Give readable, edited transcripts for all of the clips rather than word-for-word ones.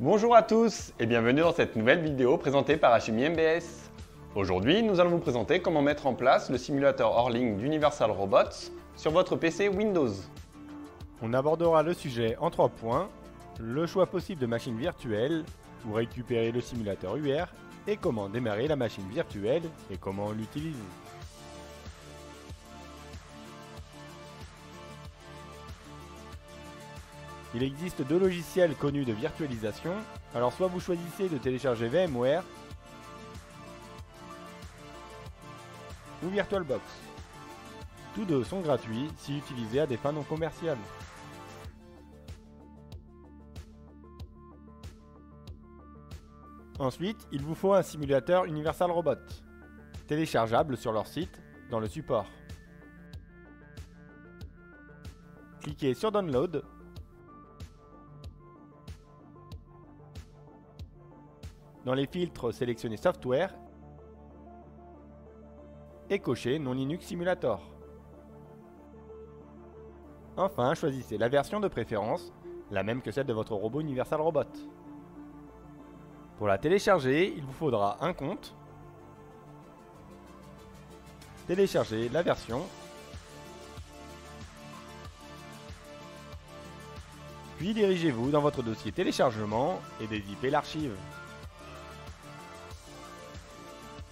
Bonjour à tous et bienvenue dans cette nouvelle vidéo présentée par HMI MBS. Aujourd'hui, nous allons vous présenter comment mettre en place le simulateur hors ligne d'Universal Robots sur votre PC Windows. On abordera le sujet en 3 points, le choix possible de machines virtuelles, où récupérer le simulateur UR, et comment démarrer la machine virtuelle et comment l'utiliser. Il existe 2 logiciels connus de virtualisation, alors soit vous choisissez de télécharger VMware ou VirtualBox. Tous deux sont gratuits si utilisés à des fins non commerciales. Ensuite, il vous faut un simulateur Universal Robot, téléchargeable sur leur site dans le support. Cliquez sur Download. Dans les filtres, sélectionnez Software et cochez Non Linux Simulator. Enfin, choisissez la version de préférence, la même que celle de votre robot Universal Robot. Pour la télécharger, il vous faudra un compte, télécharger la version, puis dirigez-vous dans votre dossier téléchargement et dézippez l'archive.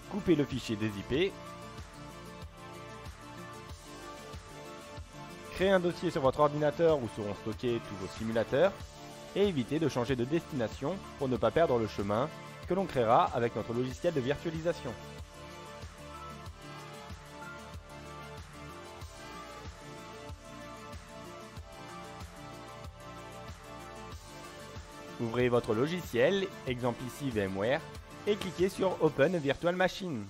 Coupez le fichier dézippé. Créez un dossier sur votre ordinateur où seront stockés tous vos simulateurs et évitez de changer de destination pour ne pas perdre le chemin que l'on créera avec notre logiciel de virtualisation. Ouvrez votre logiciel, exemple ici VMware, et cliquez sur Open Virtual Machine.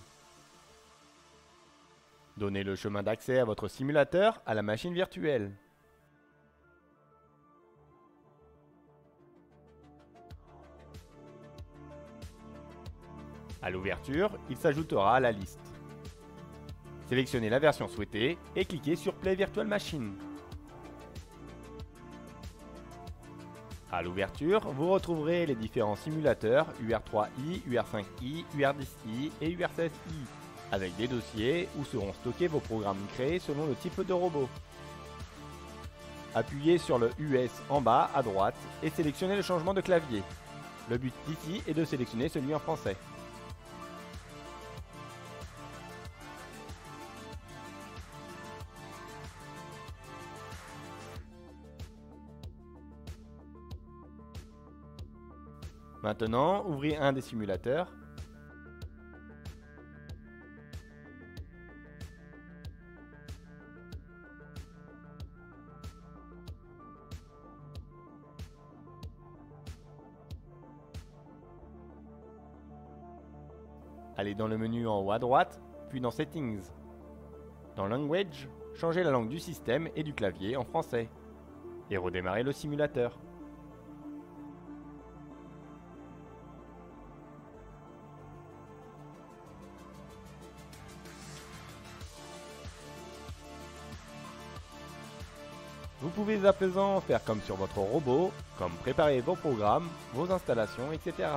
Donnez le chemin d'accès à votre simulateur à la machine virtuelle. À l'ouverture, il s'ajoutera à la liste. Sélectionnez la version souhaitée et cliquez sur Play Virtual Machine. À l'ouverture, vous retrouverez les différents simulateurs UR3i, UR5i, UR10i et UR16i, avec des dossiers où seront stockés vos programmes créés selon le type de robot. Appuyez sur le US en bas à droite et sélectionnez le changement de clavier. Le but ici est de sélectionner celui en français. Maintenant, ouvrez un des simulateurs. Allez dans le menu en haut à droite, puis dans Settings. Dans Language, changez la langue du système et du clavier en français. Et redémarrez le simulateur. Vous pouvez à présent faire comme sur votre robot, comme préparer vos programmes, vos installations, etc.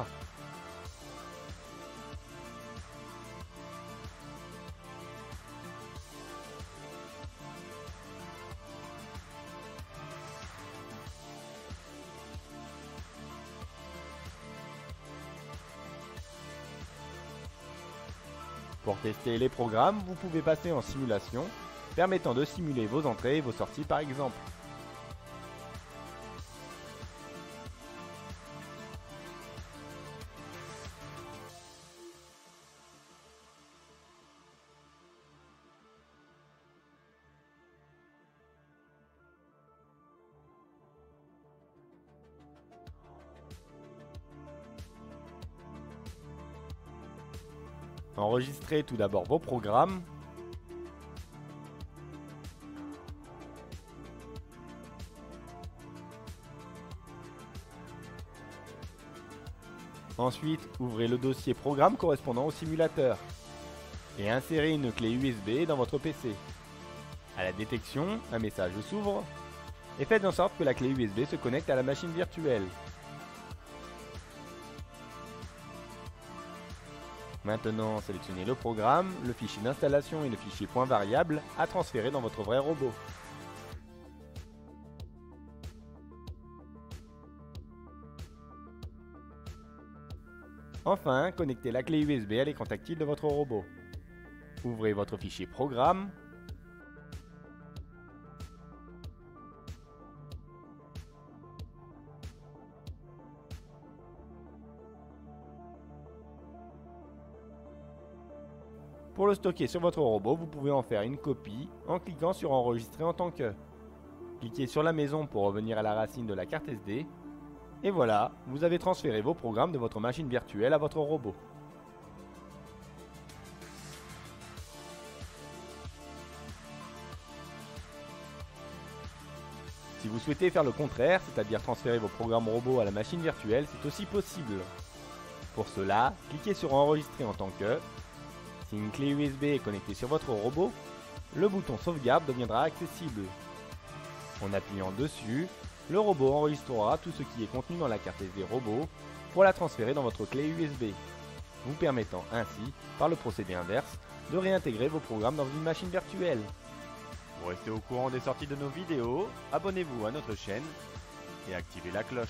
Pour tester les programmes, vous pouvez passer en simulation, permettant de simuler vos entrées et vos sorties par exemple. Enregistrez tout d'abord vos programmes. Ensuite, ouvrez le dossier programme correspondant au simulateur et insérez une clé USB dans votre PC. À la détection, un message s'ouvre et faites en sorte que la clé USB se connecte à la machine virtuelle. Maintenant, sélectionnez le programme, le fichier d'installation et le fichier point variable à transférer dans votre vrai robot. Enfin, connectez la clé USB à l'écran tactile de votre robot. Ouvrez votre fichier programme. Pour le stocker sur votre robot, vous pouvez en faire une copie en cliquant sur Enregistrer en tant que. Cliquez sur la maison pour revenir à la racine de la carte SD. Et voilà, vous avez transféré vos programmes de votre machine virtuelle à votre robot. Si vous souhaitez faire le contraire, c'est-à-dire transférer vos programmes robots à la machine virtuelle, c'est aussi possible. Pour cela, cliquez sur Enregistrer en tant que. Si une clé USB est connectée sur votre robot, le bouton Sauvegarde deviendra accessible. En appuyant dessus, le robot enregistrera tout ce qui est contenu dans la carte SD robot pour la transférer dans votre clé USB, vous permettant ainsi, par le procédé inverse, de réintégrer vos programmes dans une machine virtuelle. Pour rester au courant des sorties de nos vidéos, abonnez-vous à notre chaîne et activez la cloche.